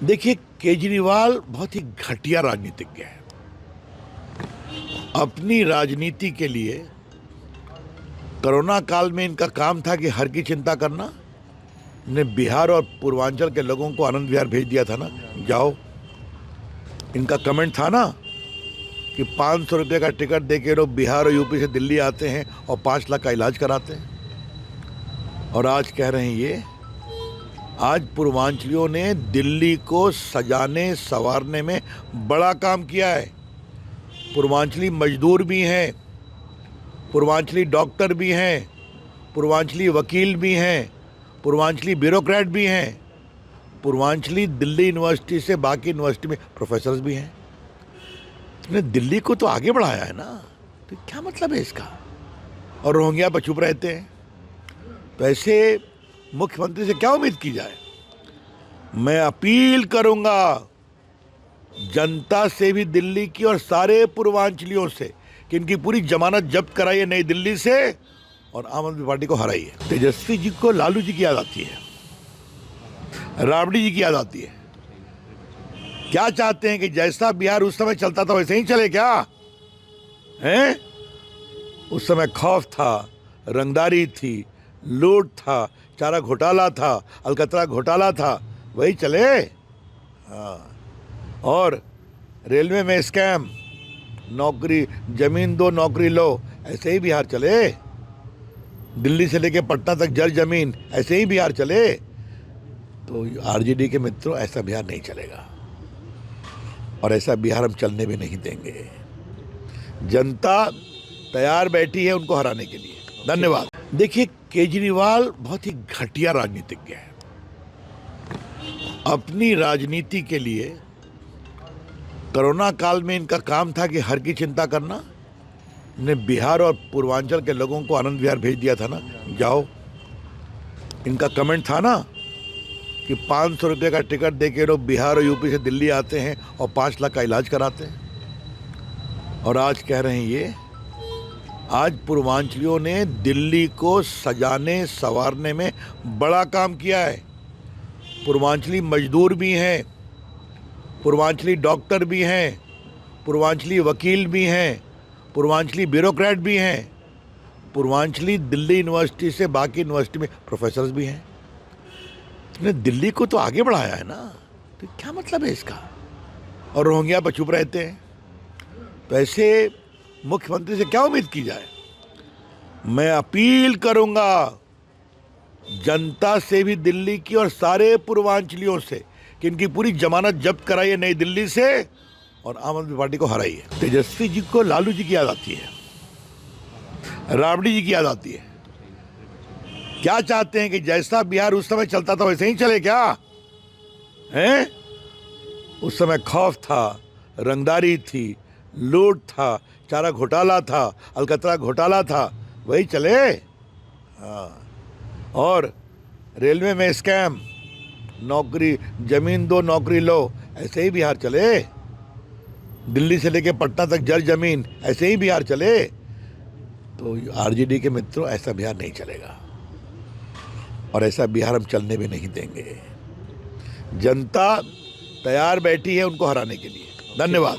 देखिए, केजरीवाल बहुत ही घटिया राजनीतिज्ञ है। अपनी राजनीति के लिए कोरोना काल में इनका काम था कि हर की चिंता करना। ने बिहार और पूर्वांचल के लोगों को आनंद विहार भेज दिया था ना, जाओ। इनका कमेंट था ना कि 500 रुपये का टिकट दे के लोग बिहार और यूपी से दिल्ली आते हैं और 5 लाख का इलाज कराते हैं। और आज कह रहे हैं ये, आज पूर्वांचलियों ने दिल्ली को सजाने संवारने में बड़ा काम किया है। पूर्वांचली मजदूर भी हैं, पूर्वांचली डॉक्टर भी हैं, पूर्वांचली वकील भी हैं, पूर्वांचली ब्यूरोक्रेट भी हैं, पूर्वांचली दिल्ली यूनिवर्सिटी से बाकी यूनिवर्सिटी में प्रोफेसर्स भी हैं। तुमने दिल्ली को तो आगे बढ़ाया है ना, तो क्या मतलब है इसका? और रोहिंग्या पर चुप रहते हैं। तो ऐसे मुख्यमंत्री से क्या उम्मीद की जाए? मैं अपील करूंगा जनता से भी दिल्ली की और सारे पूर्वांचलियों से कि इनकी पूरी जमानत जब्त कराइए नई दिल्ली से और आम आदमी पार्टी को हराइए। तेजस्वी जी को लालू जी की याद आती है, राबड़ी जी की याद आती है। क्या चाहते हैं कि जैसा बिहार उस समय चलता था वैसे ही चले क्या? हैं? उस समय खौफ था, रंगदारी थी, लूट था, चारा घोटाला था, अलकतरा घोटाला था, वही चले। हाँ। और रेलवे में स्कैम, नौकरी जमीन दो नौकरी लो, ऐसे ही बिहार चले। दिल्ली से लेके पटना तक जर जमीन, ऐसे ही बिहार चले। तो आरजेडी के मित्रों, ऐसा बिहार नहीं चलेगा और ऐसा बिहार हम चलने भी नहीं देंगे। जनता तैयार बैठी है उनको हराने के लिए। धन्यवाद। देखिए, केजरीवाल बहुत ही घटिया राजनीतिज्ञ है। अपनी राजनीति के लिए कोरोना काल में इनका काम था कि हर की चिंता करना। ने बिहार और पूर्वांचल के लोगों को आनंद विहार भेज दिया था ना, जाओ। इनका कमेंट था ना कि 500 रुपये का टिकट दे के लोग बिहार और यूपी से दिल्ली आते हैं और 5 लाख का इलाज कराते हैं। और आज कह रहे हैं ये, आज पूर्वांचलियों ने दिल्ली को सजाने संवारने में बड़ा काम किया है। पूर्वांचली मजदूर भी हैं, पूर्वांचली डॉक्टर भी हैं, पूर्वांचली वकील भी हैं, पूर्वांचली ब्यूरोक्रेट भी हैं, पूर्वांचली दिल्ली यूनिवर्सिटी से बाकी यूनिवर्सिटी में प्रोफेसर्स भी हैं। तुमने दिल्ली को तो आगे बढ़ाया है ना, तो क्या मतलब है इसका? और रोहिंग्या पर चुप रहते हैं। तो ऐसे मुख्यमंत्री से क्या उम्मीद की जाए? मैं अपील करूंगा जनता से भी दिल्ली की और सारे पूर्वांचलियों से कि इनकी पूरी जमानत जब्त कराइए नई दिल्ली से और आम आदमी पार्टी को हराइए। तेजस्वी जी को लालू जी की याद आती है, राबड़ी जी की याद आती है। क्या चाहते हैं कि जैसा बिहार उस समय चलता था वैसे ही चले क्या? हैं? उस समय खौफ था, रंगदारी थी, लूट था, चारा घोटाला था, अलकतरा घोटाला था, वही चले। हाँ। और रेलवे में स्कैम, नौकरी जमीन दो नौकरी लो, ऐसे ही बिहार चले। दिल्ली से लेके पटना तक जर जमीन, ऐसे ही बिहार चले। तो आरजेडी के मित्रों, ऐसा बिहार नहीं चलेगा और ऐसा बिहार हम चलने भी नहीं देंगे। जनता तैयार बैठी है उनको हराने के लिए। धन्यवाद।